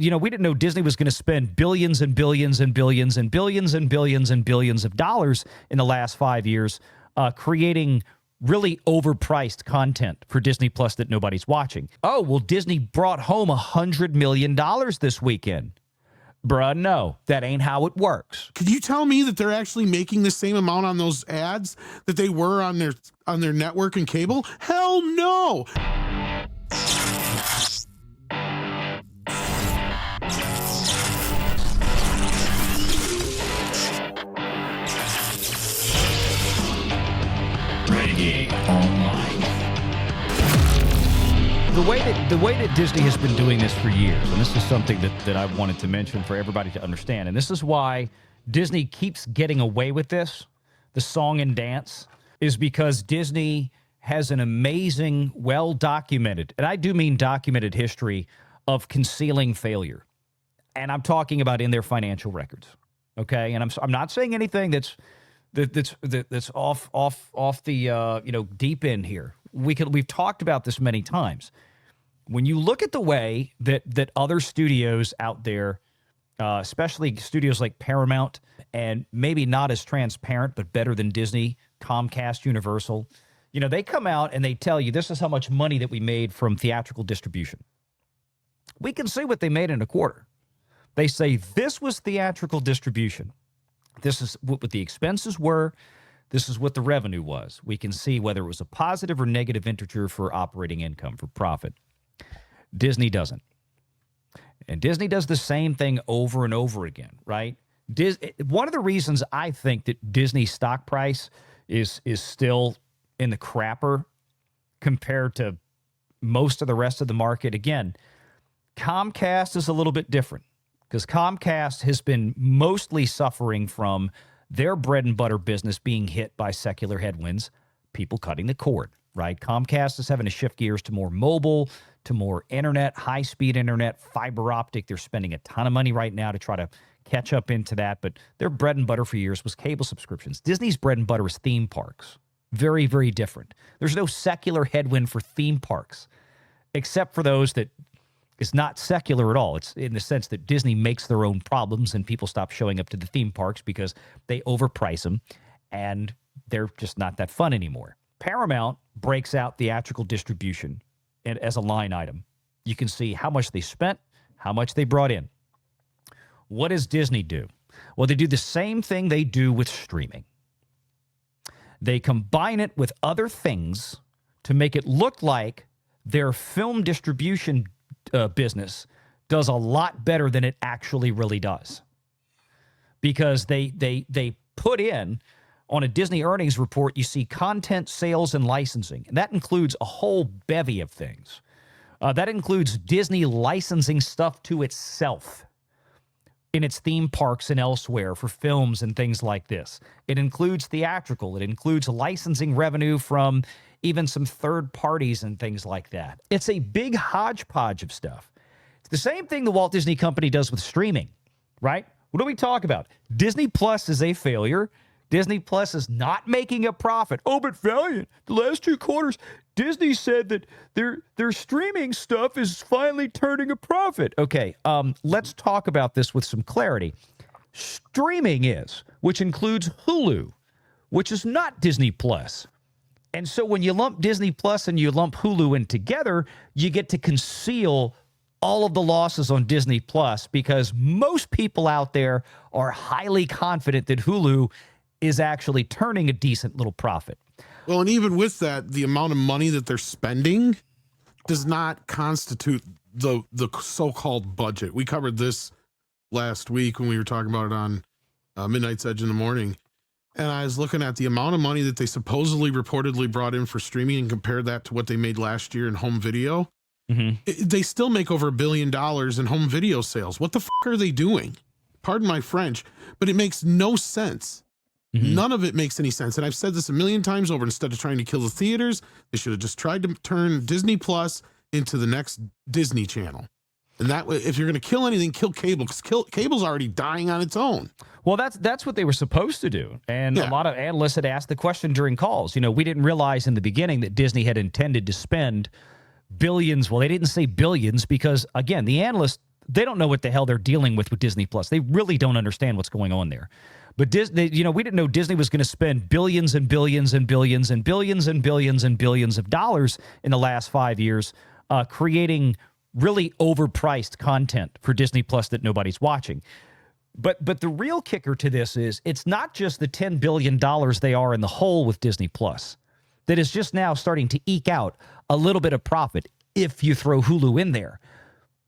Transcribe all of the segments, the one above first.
we didn't know Disney was going to spend billions and billions and billions and billions and billions and billions of dollars in the last 5 years creating really overpriced content for Disney Plus that nobody's watching. Oh, well, Disney brought home $100 million this weekend. Bruh, no, that ain't how it works. Could you tell me that they're actually making the same amount on those ads that they were on their network and cable? Hell no. The way that Disney has been doing this for years, and this is something that I wanted to mention for everybody to understand, and this is why Disney keeps getting away with this, the song and dance, is because Disney has an amazing, well-documented, and I do mean documented history of concealing failure. And I'm talking about in their financial records, okay? And I'm not saying anything that's off the deep end here. We've talked about this many times. When you look at the way that other studios out there, especially studios like Paramount, and maybe not as transparent but better than Disney, Comcast, Universal, they come out and they tell you this is how much money that we made from theatrical distribution. We can see what they made in a quarter. They say this was theatrical distribution. This is what the expenses were. This is what the revenue was. We can see whether it was a positive or negative integer for operating income, for profit. Disney doesn't. And Disney does the same thing over and over again, right? One of the reasons I think that Disney's stock price is still in the crapper compared to most of the rest of the market, again, Comcast is a little bit different because Comcast has been mostly suffering from their bread and butter business being hit by secular headwinds, people cutting the cord, right? Comcast is having to shift gears to more mobile, to more internet, high-speed internet, fiber optic. They're spending a ton of money right now to try to catch up into that, but their bread and butter for years was cable subscriptions. Disney's bread and butter is theme parks. Very, very different. There's no secular headwind for theme parks, except for those that is not secular at all. It's in the sense that Disney makes their own problems and people stop showing up to the theme parks because they overprice them and they're just not that fun anymore. Paramount breaks out theatrical distribution as a line item. You can see how much they spent, how much they brought in. What does Disney do? Well, they do the same thing they do with streaming. They combine it with other things to make it look like their film distribution business does a lot better than it actually really does. Because they put in, on a Disney earnings report, you see content, sales, and licensing. And that includes a whole bevy of things. That includes Disney licensing stuff to itself in its theme parks and elsewhere for films and things like this. It includes theatrical. It includes licensing revenue from even some third parties and things like that. It's a big hodgepodge of stuff. It's the same thing the Walt Disney Company does with streaming, right? What do we talk about? Disney Plus is a failure. Disney Plus is not making a profit. Oh, but Valiant, the last 2 quarters, Disney said that their streaming stuff is finally turning a profit. Okay, let's talk about this with some clarity. Streaming is, which includes Hulu, which is not Disney Plus. And so when you lump Disney Plus and you lump Hulu in together, you get to conceal all of the losses on Disney Plus because most people out there are highly confident that Hulu is actually turning a decent little profit. Well, and even with that, the amount of money that they're spending does not constitute the so-called budget. We covered this last week when we were talking about it on Midnight's Edge in the Morning. And I was looking at the amount of money that they supposedly reportedly brought in for streaming and compared that to what they made last year in home video. Mm-hmm. They still make over $1 billion in home video sales. What the fuck are they doing? Pardon my French, but it makes no sense. Mm-hmm. None of it makes any sense. And I've said this a million times over. Instead of trying to kill the theaters, they should have just tried to turn Disney Plus into the next Disney Channel. And that way, if you're going to kill anything, kill cable, because cable's already dying on its own. Well, that's what they were supposed to do. And a lot of analysts had asked the question during calls. We didn't realize in the beginning that Disney had intended to spend billions. Well, they didn't say billions because, again, the analysts, They don't know what the hell they're dealing with Disney Plus. They really don't understand what's going on there. But Disney, we didn't know Disney was going to spend billions and billions and billions and billions and billions and billions of dollars in the last 5 years creating really overpriced content for Disney Plus that nobody's watching. But the real kicker to this is it's not just the $10 billion they are in the hole with Disney Plus that is just now starting to eke out a little bit of profit if you throw Hulu in there.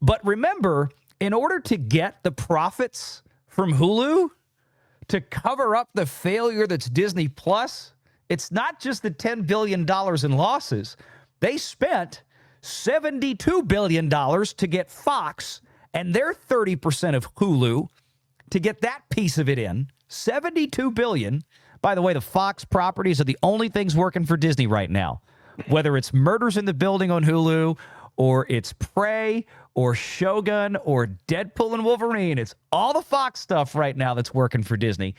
But remember, in order to get the profits from Hulu to cover up the failure that's Disney Plus, it's not just the $10 billion in losses. They spent $72 billion to get Fox and their 30% of Hulu to get that piece of it in. $72 billion. By the way, the Fox properties are the only things working for Disney right now. Whether it's Murders in the Building on Hulu, or it's Prey, or Shogun, or Deadpool and Wolverine. It's all the Fox stuff right now that's working for Disney.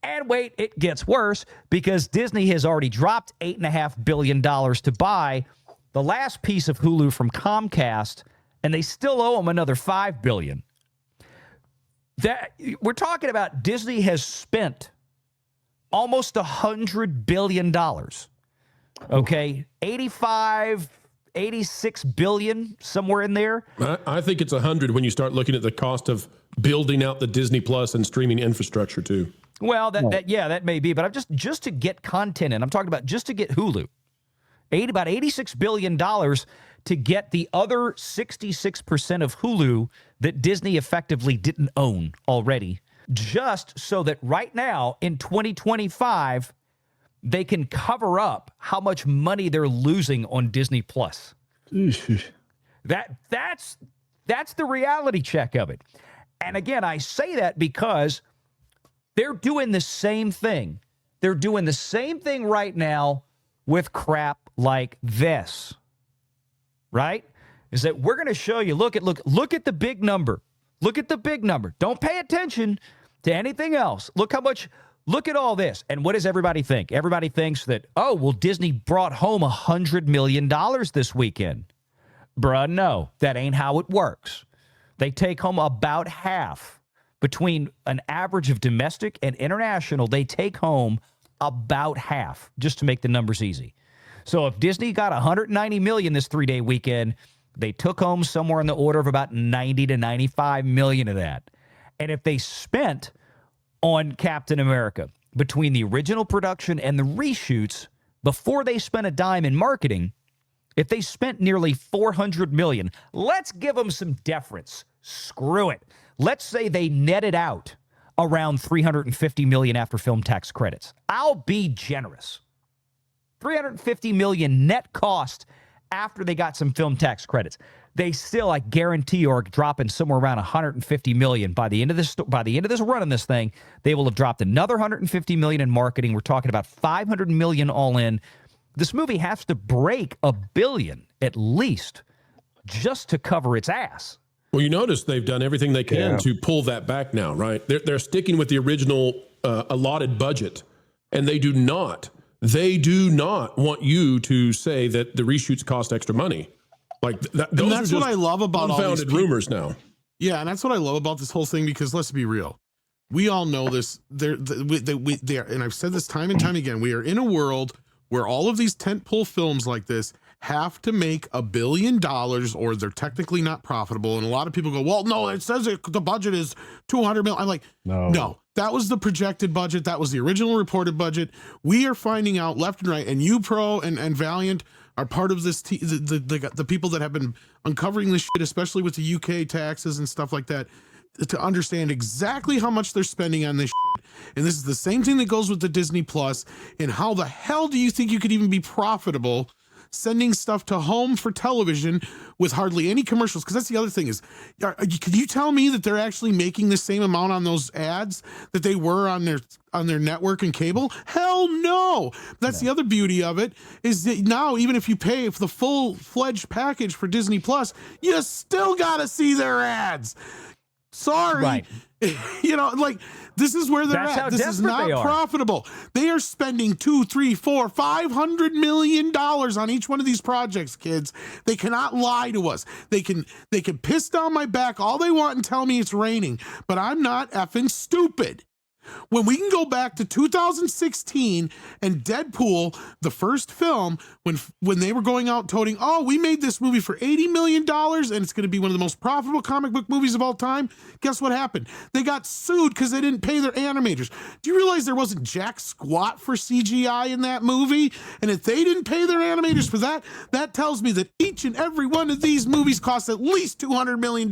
And wait, it gets worse because Disney has already dropped $8.5 billion to buy the last piece of Hulu from Comcast, and they still owe them another $5 billion. We're talking about Disney has spent almost $100 billion. Okay, 86 billion, somewhere in there. I think it's 100 when you start looking at the cost of building out the Disney Plus and streaming infrastructure too. Well, that may be, but I'm just to get content in. I'm talking about just to get Hulu. About $86 billion to get the other 66% of Hulu that Disney effectively didn't own already, just so that right now in 2025 they can cover up how much money they're losing on Disney Plus. That's the reality check of it. And again, I say that because they're doing the same thing. They're doing the same thing right now with crap like this. Right? Is that we're going to show you, look at the big number. Look at the big number. Don't pay attention to anything else. Look at all this. And what does everybody think? Everybody thinks that, oh, well, Disney brought home $100 million this weekend. Bruh, no, that ain't how it works. They take home about half. Between an average of domestic and international, they take home about half, just to make the numbers easy. So if Disney got $190 million this 3-day weekend, they took home somewhere in the order of about $90 to $95 million of that. And if they spent on Captain America between the original production and the reshoots, before they spent a dime in marketing, if they spent nearly $400 million, let's give them some deference. Screw it. Let's say they netted out around $350 million after film tax credits. I'll be generous. $350 million net cost after they got some film tax credits. They still, I guarantee, are dropping somewhere around $150 million by the end of this. By the end of this run on this thing, they will have dropped another $150 million in marketing. We're talking about $500 million all in. This movie has to break $1 billion at least just to cover its ass. Well, you notice they've done everything they can to pull that back now, right? They're sticking with the original allotted budget, and they do not want you to say that the reshoots cost extra money. Like that, and that's what I love about all these rumors now. Yeah, and that's what I love about this whole thing, because let's be real. We all know this. And I've said this time and time again. We are in a world where all of these tentpole films like this have to make $1 billion or they're technically not profitable. And a lot of people go, well, no, it says the budget is $200 million. I'm like, no, that was the projected budget. That was the original reported budget. We are finding out left and right, and UPRO and Valiant are part of this, the people that have been uncovering this shit, especially with the UK taxes and stuff like that, to understand exactly how much they're spending on this shit. And this is the same thing that goes with the Disney Plus. And how the hell do you think you could even be profitable sending stuff to home for television with hardly any commercials? Because that's the other thing is, could you tell me that they're actually making the same amount on those ads that they were on their network and cable? Hell no. That's the other beauty of it, is that now even if you pay for the full-fledged package for Disney Plus, you still got to see their ads. Sorry. Right. You know, like this is where they're That's how at. This is desperate not they are. profitable. They are spending $200, $300, $400, $500 million on each one of these projects, kids. They cannot lie to us. They can piss down my back all they want and tell me it's raining, but I'm not effing stupid. When we can go back to 2016 and Deadpool, the first film, when they were going out toting, oh, we made this movie for $80 million and it's going to be one of the most profitable comic book movies of all time. Guess what happened? They got sued because they didn't pay their animators. Do you realize there wasn't jack squat for CGI in that movie? And if they didn't pay their animators for that, that tells me that each and every one of these movies costs at least $200 million.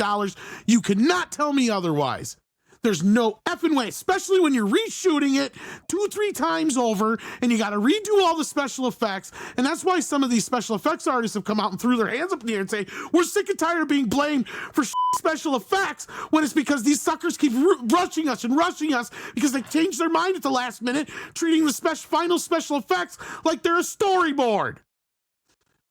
You cannot tell me otherwise. There's no effing way, especially when you're reshooting it 2-3 times over and you got to redo all the special effects. And that's why some of these special effects artists have come out and threw their hands up in the air and say, we're sick and tired of being blamed for special effects, when it's because these suckers keep rushing us because they change their mind at the last minute, treating the final special effects like they're a storyboard.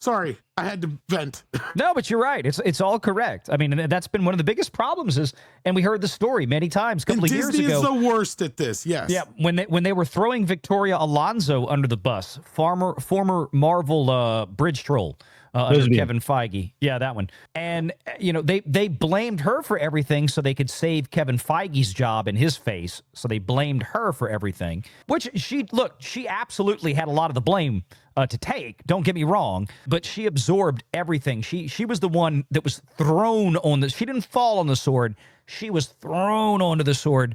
Sorry, I had to vent. No, but you're right. It's all correct. I mean, that's been one of the biggest problems and we heard the story many times a couple of years ago. Disney is the worst at this, yes. Yeah, when they were throwing Victoria Alonso under the bus, former Marvel bridge troll under Kevin Feige. Yeah, that one. And, you know, they blamed her for everything so they could save Kevin Feige's job in his face. So they blamed her for everything, which she absolutely had a lot of the blame to take. Don't get me wrong, but she absorbed everything. She was the one that was thrown on she didn't fall on the sword. She was thrown onto the sword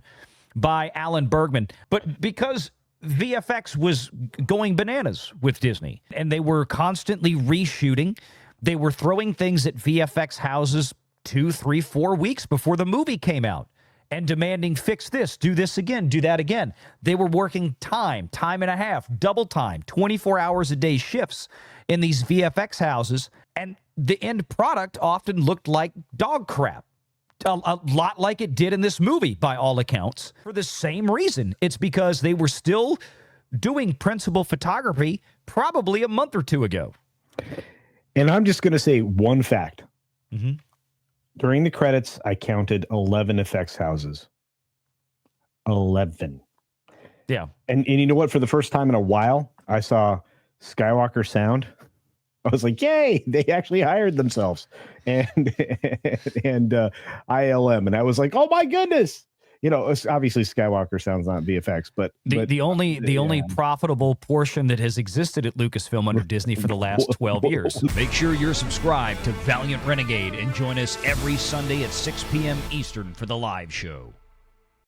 by Alan Bergman. But because VFX was going bananas with Disney, and they were constantly reshooting, they were throwing things at VFX houses 2, 3, 4 weeks before the movie came out and demanding, fix this, do this again, do that again. They were working time and a half, double time, 24 hours a day shifts in these VFX houses, and the end product often looked like dog crap. A lot like it did in this movie, by all accounts, for the same reason. It's because they were still doing principal photography probably a month or two ago. And I'm just going to say one fact. Mm-hmm. During the credits, I counted 11 effects houses. 11. Yeah. And you know what? For the first time in a while, I saw Skywalker Sound. I was like, yay, they actually hired themselves. And ILM. And I was like, oh my goodness. You know, obviously Skywalker Sound's not VFX, but the only profitable portion that has existed at Lucasfilm under Disney for the last 12 years. Make sure you're subscribed to Valiant Renegade and join us every Sunday at 6 p.m. Eastern for the live show.